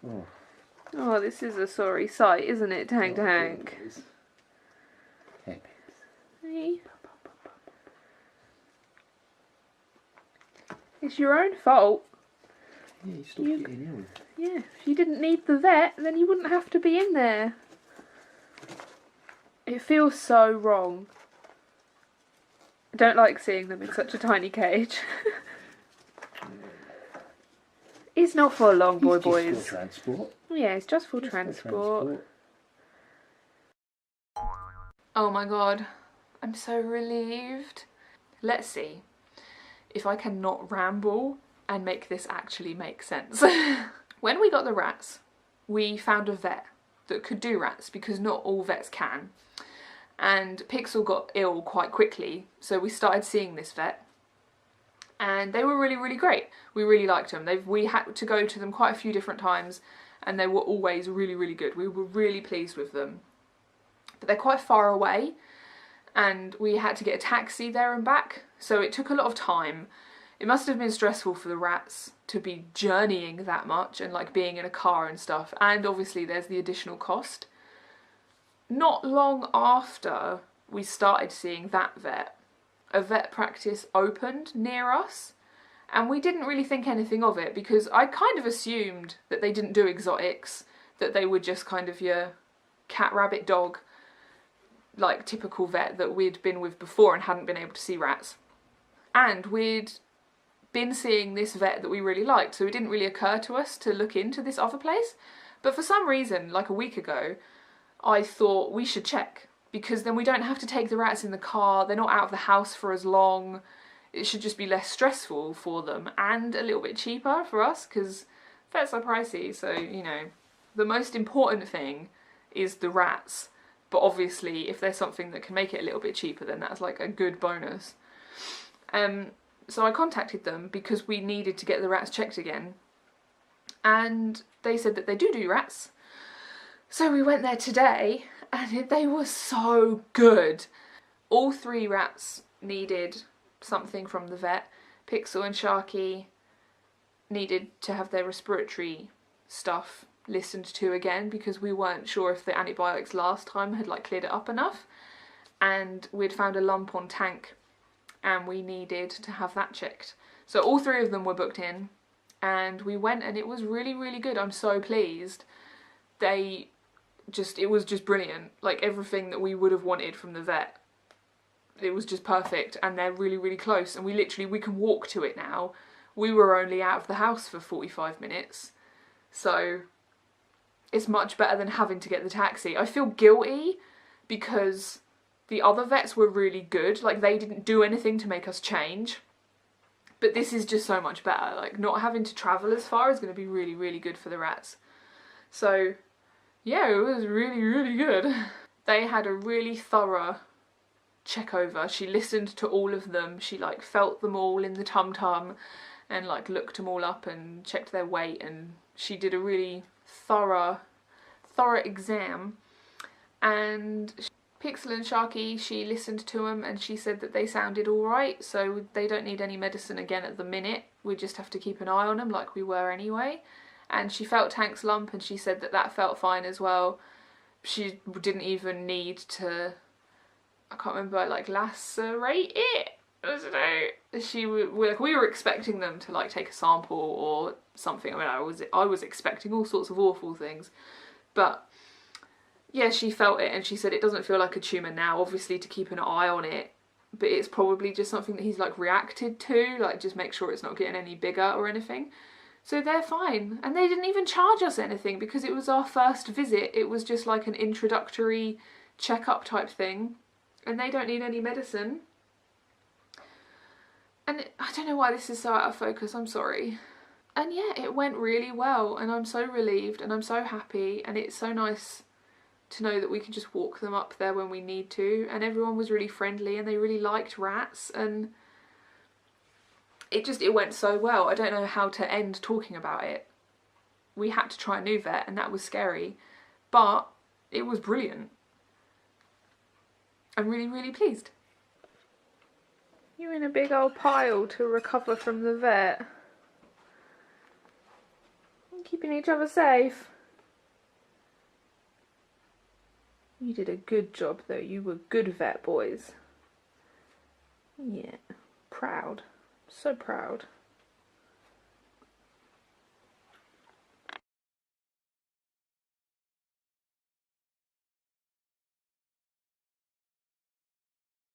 Oh. Oh, this is a sorry sight, isn't it, Tank Oh, Tank? it is. Hey, Hey. It's your own fault. yeah, you stopped getting ill. Yeah, if you didn't need the vet, then you wouldn't have to be in there. It feels so wrong. I don't like seeing them in such a tiny cage. It's not for long, boys. Just for transport. Yeah, it's just for transport. Oh my god, I'm so relieved. Let's see if I can not ramble and make this actually make sense. When we got the rats, we found a vet that could do rats because not all vets can. And Pixel got ill quite quickly, so we started seeing this vet. And they were really, really great. We really liked them. We had to go to them quite a few different times, and they were always really, really good. We were really pleased with them. But they're quite far away, and we had to get a taxi there and back, so it took a lot of time. It must have been stressful for the rats to be journeying that much and like being in a car and stuff, and obviously there's the additional cost. Not long after we started seeing that vet, a vet practice opened near us, and we didn't really think anything of it because I kind of assumed that they didn't do exotics, that they were just kind of your cat, rabbit, dog, like typical vet that we'd been with before and hadn't been able to see rats. And we'd been seeing this vet that we really liked, so it didn't really occur to us to look into this other place. But for some reason, like a week ago, I thought we should check, because then we don't have to take the rats in the car, they're not out of the house for as long, it should just be less stressful for them and a little bit cheaper for us, because vets are pricey, so you know, the most important thing is the rats, but obviously if there's something that can make it a little bit cheaper, then that's like a good bonus. So I contacted them because we needed to get the rats checked again, and they said that they do rats. So we went there today, and they were so good. All 3 rats needed something from the vet. Pixel and Sharky needed to have their respiratory stuff listened to again because we weren't sure if the antibiotics last time had like cleared it up enough. And we'd found a lump on Tank, and we needed to have that checked. So all 3 of them were booked in, and we went, and it was really, really good. I'm so pleased. It was just brilliant. Like everything that we would have wanted from the vet. It was just perfect, and they're really, really close, and we can walk to it now. We were only out of the house for 45 minutes, so it's much better than having to get the taxi. I feel guilty because the other vets were really good, like they didn't do anything to make us change, but this is just so much better. Like not having to travel as far is going to be really, really good for the rats. So yeah, it was really, really good. They had a really thorough check over. She listened to all of them. She like felt them all in the tum-tum and like looked them all up and checked their weight, and she did a really thorough exam. And Pixel and Sharky, she listened to them and she said that they sounded alright, so they don't need any medicine again at the minute. We just have to keep an eye on them like we were anyway. And she felt Tank's lump and she said that that felt fine as well. She didn't even need to, I can't remember, like lacerate it. I don't know. We were expecting them to like take a sample or something. I mean, I was expecting all sorts of awful things, but yeah, she felt it and she said it doesn't feel like a tumour now. Obviously, to keep an eye on it, but it's probably just something that he's like reacted to. Like, just make sure it's not getting any bigger or anything. So they're fine, and they didn't even charge us anything because it was our first visit. It was just like an introductory checkup type thing, and they don't need any medicine. And I don't know why this is so out of focus, I'm sorry. And yeah, it went really well, and I'm so relieved and I'm so happy, and it's so nice to know that we can just walk them up there when we need to, and everyone was really friendly and they really liked rats, and it went so well. I don't know how to end talking about it. We had to try a new vet and that was scary, but it was brilliant. I'm really, really pleased. You're in a big old pile to recover from the vet. Keeping each other safe. You did a good job though, you were good vet boys. Yeah, proud. So proud.